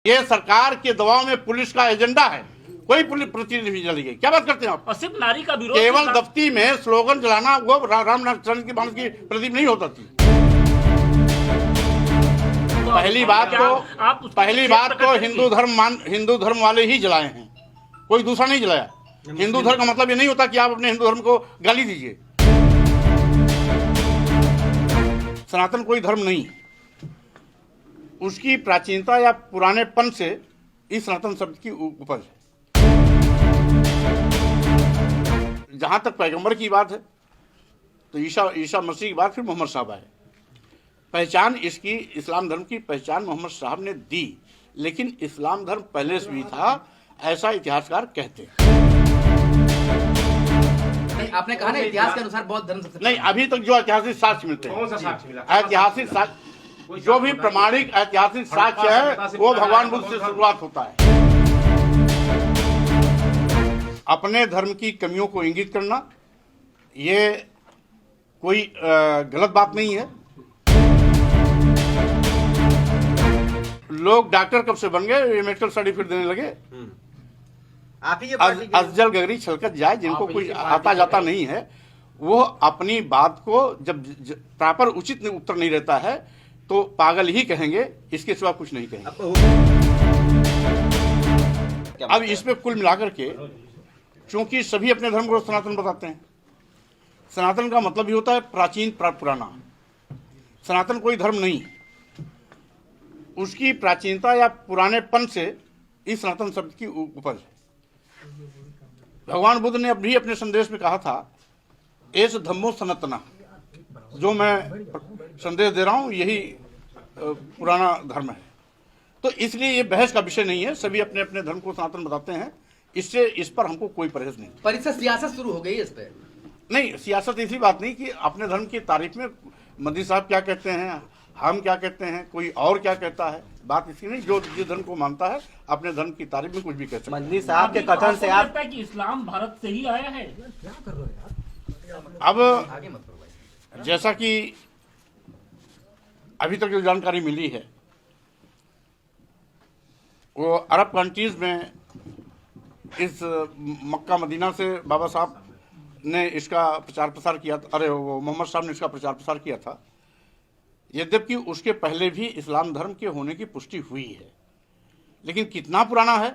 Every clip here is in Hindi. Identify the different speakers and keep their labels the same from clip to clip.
Speaker 1: ये सरकार के दबाव में पुलिस का एजेंडा है, कोई पुलिस प्रतिनिधि चली गई। क्या बात करते हैं आप?
Speaker 2: और सिर्फ नारी का विरोध,
Speaker 1: केवल दफ्ती में स्लोगन चलाना वो रामचंद्र की बात की प्रदीप नहीं होता थी। पहली बात तो हिंदू धर्म वाले ही जलाए हैं, कोई दूसरा नहीं जलाया। हिंदू धर्म का मतलब ये नहीं होता कि आप अपने हिंदू धर्म को गाली दीजिए। सनातन कोई धर्म नहीं, उसकी प्राचीनता या पुरानेपन से इस सनातन शब्द की उपज है। जहां तक पैगंबर की बात है तो ईसा मसीह की बात फिर मोहम्मद साहब आए। पहचान इसकी इस्लाम धर्म की पहचान मोहम्मद साहब ने दी, लेकिन इस्लाम धर्म पहले से भी था, ऐसा इतिहासकार कहते हैं।
Speaker 3: आपने कहा ना इतिहास के अनुसार बौद्ध धर्म सबसे
Speaker 1: नहीं, अभी तक जो ऐतिहासिक साक्ष्य मिलते हैं,
Speaker 4: कौन सा साक्ष्य मिला?
Speaker 1: ऐतिहासिक साक्ष्य, जो भी प्रमाणिक ऐतिहासिक साक्ष्य है वो भगवान बुद्ध से शुरुआत होता है। अपने धर्म की कमियों को इंगित करना ये कोई गलत बात नहीं है। लोग डॉक्टर कब से बन गए, मेडिकल सर्टिफिकेट देने लगे।
Speaker 4: आप ही ये
Speaker 1: अफजल गगरी छलकत जाए, जिनको कुछ आता जाता नहीं है, वो अपनी बात को जब प्रॉपर उचित उत्तर नहीं रहता है तो पागल ही कहेंगे, इसके सिवा कुछ नहीं कहेंगे। अब इसमें कुल मिलाकर के, क्योंकि सभी अपने धर्म को सनातन बताते हैं, सनातन का मतलब ही होता है प्राचीन पुराना। सनातन कोई धर्म नहीं, उसकी प्राचीनता या पुरानेपन से इस सनातन शब्द की उपज है। भगवान बुद्ध ने भी अपने संदेश में कहा था, एस धम्मो सनातना, जो मैं संदेश दे रहा हूं यही पुराना धर्म है। तो इसलिए ये बहस का विषय नहीं है, सभी अपने अपने धर्म को सनातन बताते हैं, इससे इस पर हमको कोई परहेज नहीं।
Speaker 3: परिषद सियासत शुरू हो गई इस पे?
Speaker 1: नहीं, सियासत इसी बात नहीं कि अपने धर्म की तारीफ में मोदी साहब क्या कहते हैं, हम क्या कहते हैं, कोई और क्या कहता है, बात इसकी नहीं। जो जिस धर्म को मानता है अपने धर्म की तारीफ में कुछ भी कह सकता है।
Speaker 4: मंत्री साहब के कथन से आप
Speaker 2: कि इस्लाम भारत से ही आया है।
Speaker 1: अब जैसा कि अभी तक जो जानकारी मिली है, वो अरब कंट्रीज में इस मक्का मदीना से बाबा साहब ने इसका प्रचार प्रसार किया था। अरे वो मोहम्मद साहब ने इसका प्रचार प्रसार किया था। यद्यपि उसके पहले भी इस्लाम धर्म के होने की पुष्टि हुई है, लेकिन कितना पुराना है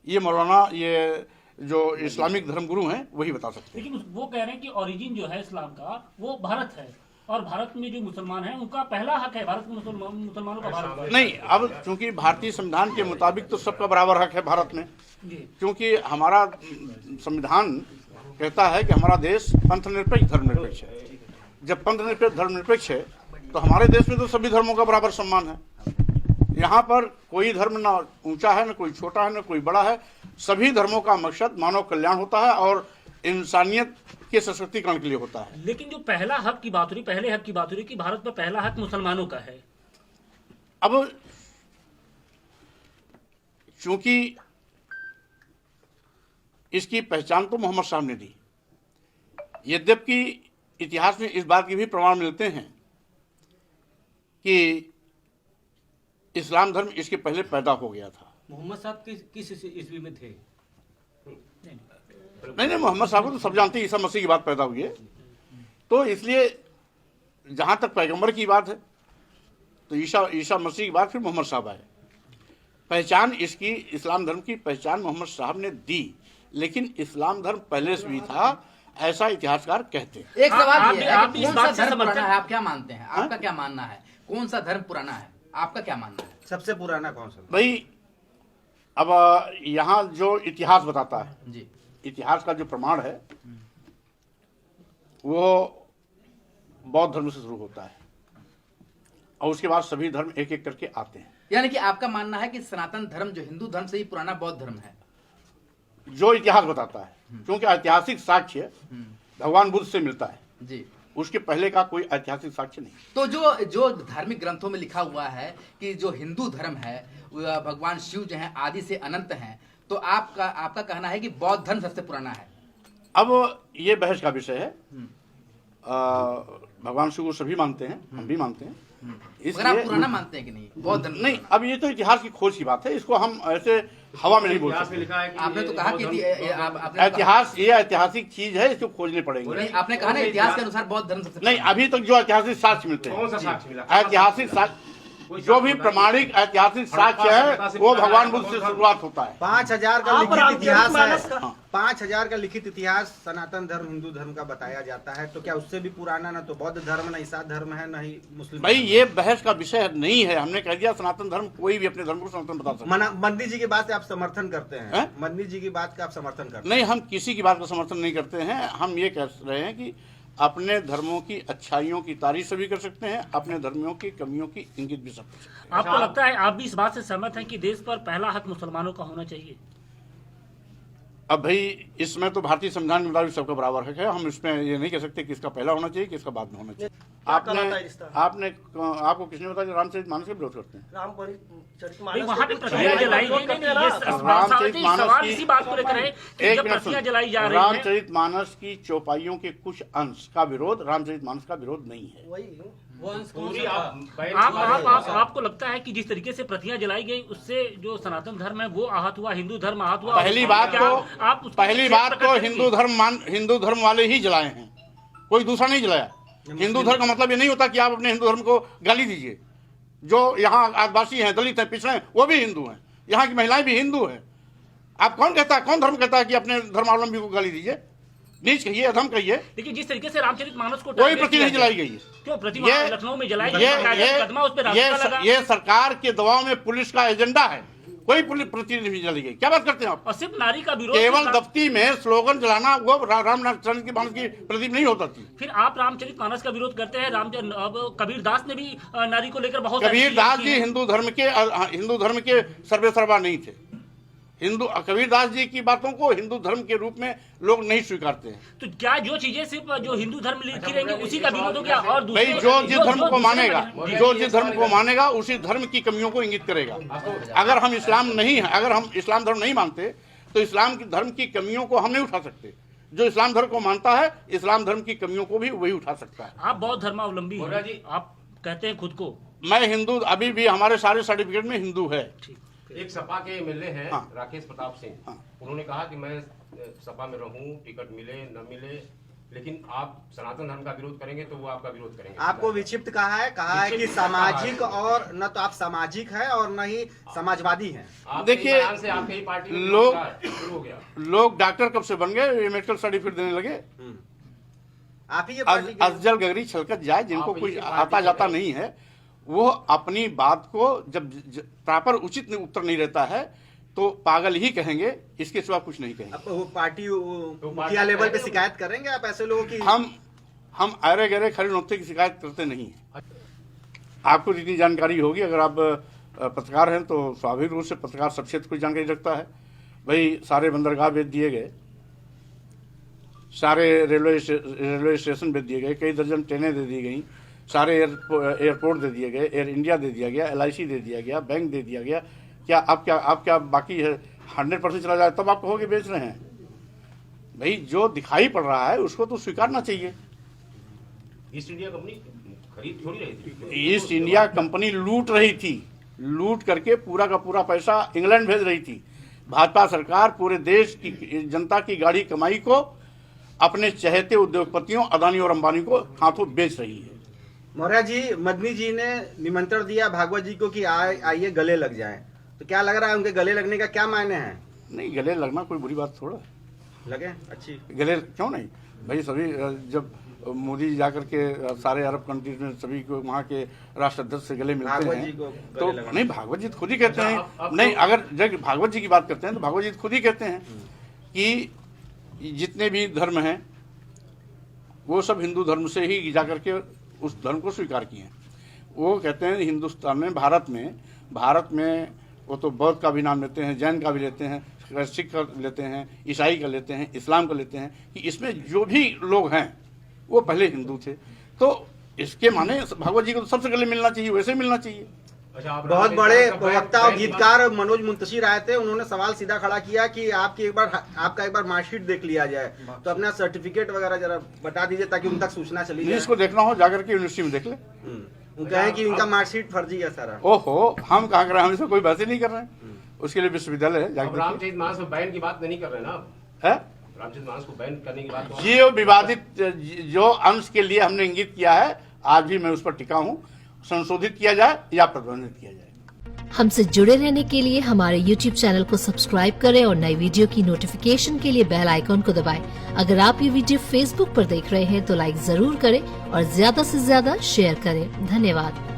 Speaker 1: ये मौलाना, ये जो इस्लामिक धर्मगुरु हैं वही बता सकते हैं।
Speaker 2: लेकिन वो कह रहे हैं कि ओरिजिन जो है इस्लाम का वो भारत है, और भारत में जो मुसलमान हैं उनका पहला हक है, भारत के मुसलमानों का भारत
Speaker 1: नहीं। अब चूंकि भारतीय संविधान के मुताबिक तो सबका बराबर हक है भारत में, क्योंकि हमारा संविधान कहता है कि हमारा देश पंथनिरपेक्ष धर्मनिरपेक्ष है। जब पंथनिरपेक्ष धर्मनिरपेक्ष है तो हमारे देश में तो सभी धर्मों का बराबर सम्मान है। यहाँ पर कोई धर्म ना ऊंचा है, ना कोई छोटा है, ना कोई बड़ा है। सभी धर्मों का मकसद मानव कल्याण होता है और इंसानियत के सशक्तिकरण के लिए होता है।
Speaker 2: लेकिन जो पहला हक की बात हो रही, पहले हक की बात हो रही कि भारत में पहला हक मुसलमानों का है।
Speaker 1: अब चूंकि इसकी पहचान तो मोहम्मद साहब ने दी, यद्यपि इतिहास में इस बात के भी प्रमाण मिलते हैं कि इस्लाम धर्म इसके पहले पैदा हो गया था।
Speaker 5: मोहम्मद साहब किस ईस्वी में थे?
Speaker 1: नहीं, मोहम्मद साहब को तो सब जानते हैं, ईसा मसीह की बात पैदा हुई है। तो इसलिए जहां तक पैगंबर की बात है तो ईसा मसीह की बात फिर मोहम्मद साहब आए। पहचान इसकी इस्लाम धर्म की पहचान मोहम्मद साहब ने दी, लेकिन इस्लाम धर्म पहले से भी था, ऐसा इतिहासकार कहते हैं।
Speaker 3: एक सवाल ये है कि
Speaker 2: इस
Speaker 3: कौन
Speaker 2: बात
Speaker 3: सा
Speaker 2: से
Speaker 3: धर्म
Speaker 2: समर्थन-
Speaker 3: पुराना है? आप क्या मानते हैं? आपका क्या मानना है? कौन सा धर्म पुराना है? आपका क्या मानना है?
Speaker 4: सबसे पुराना कौन सा?
Speaker 1: भाई, अब यहाँ जो इतिहास बताता है
Speaker 3: जी,
Speaker 1: इतिहास का जो प्रमाण है वो बौद्ध धर्म से शुरू होता है और उसके बाद सभी धर्म एक एक करके आते हैं।
Speaker 3: यानी कि आपका मानना है कि सनातन धर्म जो हिंदू धर्म से ही पुराना बौद्ध धर्म है?
Speaker 1: जो इतिहास बताता है, क्योंकि ऐतिहासिक साक्ष्य भगवान बुद्ध से मिलता है
Speaker 3: जी,
Speaker 1: उसके पहले का कोई ऐतिहासिक साक्ष्य नहीं।
Speaker 3: तो जो धार्मिक ग्रंथों में लिखा हुआ है कि जो हिंदू धर्म है भगवान शिव जो है आदि से अनंत हैं, तो आपका कहना है कि बौद्ध धर्म सबसे पुराना है?
Speaker 1: अब ये बहस का विषय है। भगवान शिव को सभी मानते हैं, हम भी मानते हैं,
Speaker 3: अगर आप पुराना मानते हैं कि नहीं बौद्ध धर्म?
Speaker 1: नहीं, अब ये तो इतिहास की खोज की बात है, इसको हम ऐसे हवा में नहीं बोल
Speaker 4: इतिहास में
Speaker 1: सकते।
Speaker 4: लिखा है कि
Speaker 3: आपने तो
Speaker 4: ये
Speaker 3: कहा
Speaker 4: बौद्ध
Speaker 3: कि
Speaker 4: धर्म-
Speaker 3: आपने
Speaker 1: इतिहास ये ऐतिहासिक चीज है, इसको खोजने पड़ेंगे।
Speaker 3: नहीं, आपने कहा ना इतिहास के अनुसार बौद्ध धर्म सबसे
Speaker 1: नहीं, अभी तक जो ऐतिहासिक साक्ष्य मिलते
Speaker 4: कौन सा
Speaker 1: हैं,
Speaker 4: साक्ष्य मिला?
Speaker 1: ऐतिहासिक साक्ष्य जो भी प्रमाणिक ऐतिहासिक साक्ष्य है वो भगवान बुद्ध से शुरुआत होता है।
Speaker 6: 5000 का
Speaker 7: आप
Speaker 6: लिखित
Speaker 7: रामचरित
Speaker 6: इतिहास
Speaker 7: मानस
Speaker 6: है।
Speaker 7: का-
Speaker 6: 5000 का लिखित इतिहास सनातन धर्म हिंदू धर्म का बताया जाता है, तो क्या उससे भी पुराना ना तो बौद्ध धर्म, ना ईसाई धर्म है, ना ही मुस्लिम
Speaker 1: भाई
Speaker 6: धर्म है?
Speaker 1: ये बहस का विषय नहीं है, हमने कह दिया सनातन धर्म, कोई भी अपने धर्म को सनातन बता सकता है।
Speaker 6: मदनी जी की बात से आप समर्थन करते हैं?
Speaker 1: हैं?
Speaker 6: मदनी जी की बात का आप समर्थन करते हैं?
Speaker 1: नहीं, हम किसी की बात का समर्थन नहीं करते हैं। हम ये कह रहे हैं कि अपने धर्मों की अच्छाइयों की तारीफ भी कर सकते हैं, अपने धर्मियों की कमियों की इंगित भी सब कर सकते हैं।
Speaker 2: आपको लगता है, आप भी इस बात से सहमत हैं कि देश पर पहला हक मुसलमानों का होना चाहिए?
Speaker 1: अब भाई इसमें तो भारतीय संविधान के मुताबिक सबका बराबर हक है, हम इसमें ये नहीं कह सकते किसका पहला होना चाहिए किसका बाद में होना चाहिए।
Speaker 7: क्या कहलाता है रिश्ता?
Speaker 1: आपको किसने बताया कि रामचरित मानस का विरोध करते हैं?
Speaker 2: भाई वहाँ पे प्रतियां
Speaker 7: रामचरित
Speaker 2: जलाई
Speaker 7: मानस
Speaker 2: नहीं,
Speaker 7: का
Speaker 2: ये सवाल इसी बात को लेकर है कि
Speaker 1: एक
Speaker 2: जब
Speaker 1: मिनट
Speaker 2: प्रतियां
Speaker 1: सुन।
Speaker 2: जलाई जा रही हैं,
Speaker 1: रामचरित मानस की चौपाइयों के कुछ अंश का विरोध रामचरित मानस का विरोध नहीं है।
Speaker 5: वो अंश कौन
Speaker 4: पूरी
Speaker 5: सा था?
Speaker 4: आप बैठ
Speaker 2: आपको लगता है कि जिस तरीके से प्रतियां जलाई गई उससे जो सनातन धर्म है वो आहत हुआ, हिंदू धर्म आहत हुआ?
Speaker 1: पहली बात
Speaker 2: क्या
Speaker 1: तो
Speaker 2: आप उसको
Speaker 1: पहली
Speaker 2: निषेध
Speaker 1: बात
Speaker 2: प्रकट
Speaker 1: तो
Speaker 2: करेंगे?
Speaker 1: हिंदू धर्म वाले ही जलाए हैं, कोई दूसरा नहीं जलाया। हिंदू धर्म का मतलब ये नहीं होता कि आप अपने हिंदू धर्म को गाली दीजिए। जो यहाँ आदिवासी हैं, दलित हैं, पिछड़े हैं, वो भी हिंदू हैं, यहाँ की महिलाएं भी हिंदू हैं। आप कौन धर्म कहता है कि अपने धर्मावलंबी को गाली दीजिए? नीच कहिए, अधम कहिए।
Speaker 2: देखिए जिस तरीके से रामचरित मानस को
Speaker 1: कोई
Speaker 2: टारगेट
Speaker 1: प्रति
Speaker 2: किया
Speaker 1: नहीं
Speaker 2: गया,
Speaker 1: जलाई गई है।
Speaker 2: क्यों प्रतिमा लखनऊ में जलाई गई, मुकदमा उस पे रास्ता लगा।
Speaker 1: ये सरकार के दबाव में पुलिस का एजेंडा है, कोई पुलिस प्रति नहीं जलाई गई। क्या बात करते हैं आप?
Speaker 2: और सिर्फ नारी का विरोध,
Speaker 1: केवल दफ्ती में स्लोगन जलाना वो रामचरित मानस की प्रदीप नहीं होता थी।
Speaker 2: फिर आप रामचरित मानस का विरोध करते हैं। अब कबीरदास ने भी नारी को लेकर बहुत
Speaker 1: कबीरदास जी हिंदू धर्म के सर्वेसर्वा नहीं थे। कबीरदास जी की बातों को हिंदू धर्म के रूप में लोग नहीं स्वीकारते हैं।
Speaker 2: तो क्या जो चीजें सिर्फ जो हिंदू धर्म लिखी रहेंगी उसी का विरोध हो गया? और
Speaker 1: भाई
Speaker 2: दूसरे
Speaker 1: जो जिस धर्म को
Speaker 2: दूसरे
Speaker 1: मानेगा,
Speaker 2: बने।
Speaker 1: जो जिस धर्म को मानेगा उसी धर्म की कमियों को इंगित करेगा। अगर हम इस्लाम धर्म नहीं मानते तो इस्लाम की धर्म की कमियों को हम नहीं उठा सकते। जो इस्लाम धर्म को मानता है, इस्लाम धर्म की कमियों को भी वही उठा सकता है।
Speaker 2: आप बौद्ध धर्मावलंबी
Speaker 4: मोरा
Speaker 2: हैं,
Speaker 4: जी।
Speaker 2: आप कहते हैं खुद को।
Speaker 1: मैं हिंदू, अभी भी हमारे सारे सर्टिफिकेट में हिंदू है।
Speaker 4: एक सपा के एमएलए हैं
Speaker 1: हाँ।
Speaker 4: राकेश प्रताप सिंह,
Speaker 1: हाँ।
Speaker 4: उन्होंने कहा कि मैं सपा में रहूं, टिकट मिले न मिले, लेकिन आप सनातन धर्म का विरोध करेंगे तो वो आपका विरोध करेंगे।
Speaker 6: आपको विक्षिप्त कहा है कि
Speaker 4: विक्षिप्त
Speaker 6: सामाजिक
Speaker 4: कहा है।
Speaker 6: और न तो आप सामाजिक है और न ही समाजवादी हैं।
Speaker 1: देखिए,
Speaker 4: से आपके ही पार्टी में
Speaker 1: लोग-
Speaker 4: शुरू हो गया।
Speaker 1: लोग डॉक्टर कब से बन गए, ये मेडिकल सर्टिफिकेट देने लगे।
Speaker 6: आप ही ये पार्टी के-
Speaker 1: अफजल गगरी छलकत जाए, जिनको
Speaker 4: आप
Speaker 1: कुछ
Speaker 4: इसी पार्टी
Speaker 1: आता
Speaker 4: के
Speaker 1: जाता
Speaker 4: हैं।
Speaker 1: नहीं है, वो अपनी बात को जब प्रॉपर उचित उत्तर नहीं रहता है तो पागल ही कहेंगे, इसके सिवा कुछ नहीं कहेंगे।
Speaker 6: अब वो पार्टी मुखिया लेवल पे शिकायत करेंगे आप ऐसे लोगों की?
Speaker 1: हम अरे गहरे खड़े नौते की शिकायत करते नहीं हैं। आपको जितनी जानकारी होगी, अगर आप पत्रकार हैं तो स्वाभाविक रूप से पत्रकार सब क्षेत्र को जानकारी रखता है। भाई सारे बंदरगाह बेच दिए गए, सारे रेलवे स्टेशन बेच दिए गए, कई दर्जन ट्रेनें दे दी गई, सारे एयरपोर्ट दे दिए गए, एयर इंडिया दे दिया गया, LIC दे दिया गया, बैंक दे दिया गया। क्या आप क्या बाकी है? 100% चला जाए तब आप कहोगे बेच रहे हैं। भाई जो दिखाई पड़ रहा है उसको तो स्वीकारना चाहिए।
Speaker 4: ईस्ट इंडिया कंपनी खरीद थोड़ी रही थी।
Speaker 1: ईस्ट इंडिया कंपनी लूट रही थी, लूट करके पूरा का पूरा पैसा इंग्लैंड भेज रही थी। भाजपा सरकार पूरे देश की जनता की गाढ़ी कमाई को अपने चहेते उद्योगपतियों अदानी और अंबानी को हाथों बेच रही है।
Speaker 6: मौर्य जी, मदनी जी ने निमंत्रण दिया भागवत जी को कि आइए गले लग जाएं, तो क्या लग रहा है उनके गले लगने का क्या मायने हैं?
Speaker 1: नहीं, गले लगना कोई बुरी बात थोड़ा है।
Speaker 6: लगे अच्छी
Speaker 1: गले क्यों नहीं भाई? सभी जब मोदी जी जाकर के सारे अरब कंट्रीज में सभी को वहाँ के राष्ट्राध्यक्ष से गले मिलते
Speaker 6: भागवत जी
Speaker 1: हैं
Speaker 6: को
Speaker 1: तो
Speaker 6: गले लगाना।
Speaker 1: नहीं, भागवत जी खुद ही कहते
Speaker 4: अच्छा,
Speaker 1: हैं।
Speaker 4: अब
Speaker 1: नहीं,
Speaker 4: तो-
Speaker 1: अगर जब भागवत जी की बात करते हैं तो भागवत जी खुद ही कहते हैं कि जितने भी धर्म हैं वो सब हिंदू धर्म से ही जाकर के उस धर्म को स्वीकार किए हैं। वो कहते हैं हिंदुस्तान में, भारत में वो तो बौद्ध का भी नाम लेते हैं, जैन का भी लेते हैं, सिख का लेते हैं, ईसाई का लेते हैं, इस्लाम का लेते हैं, कि इसमें जो भी लोग हैं वो पहले हिंदू थे। तो इसके माने भागवत जी को तो सबसे गले मिलना चाहिए, वैसे ही मिलना चाहिए।
Speaker 4: अच्छा, आप
Speaker 6: बहुत
Speaker 4: राकेश
Speaker 6: बड़े
Speaker 4: का
Speaker 6: प्रवक्ता और
Speaker 4: बैंक-
Speaker 6: गीतकार मनोज मुंतशिर आए थे, उन्होंने सवाल सीधा खड़ा किया कि आपका एक बार मार्कशीट देख लिया जाए, तो अपना सर्टिफिकेट वगैरह जरा बता दीजिए ताकि उन तक सूचना चली जाए।
Speaker 1: जिसको देखना हो जाकर के यूनिवर्सिटी में देख ले।
Speaker 6: वो कहें कि इनका मार्कशीट फर्जी है सारा।
Speaker 1: ओहो, हम कहाँ कर रहे हैं, हम इसमें कोई बहस ही नहीं कर रहे हैं। उसके लिए विश्वविद्यालय है,
Speaker 4: अब
Speaker 1: जाके
Speaker 4: रामचरितमानस में बैन की बात नहीं कर रहे ना आप?
Speaker 1: है।
Speaker 4: रामचरितमानस को बैन करने की बात तो
Speaker 1: ये विवादित जो अंश के लिए हमने इंगित किया है, आज भी मैं उस पर टिका हूँ, संशोधित किया जाए या प्रतिबंधित किया जाए।
Speaker 7: हमसे जुड़े रहने के लिए हमारे YouTube चैनल को सब्सक्राइब करें और नई वीडियो की नोटिफिकेशन के लिए बेल आइकॉन को दबाएं। अगर आप ये वीडियो Facebook पर देख रहे हैं तो लाइक जरूर करें और ज्यादा से ज्यादा शेयर करें। धन्यवाद।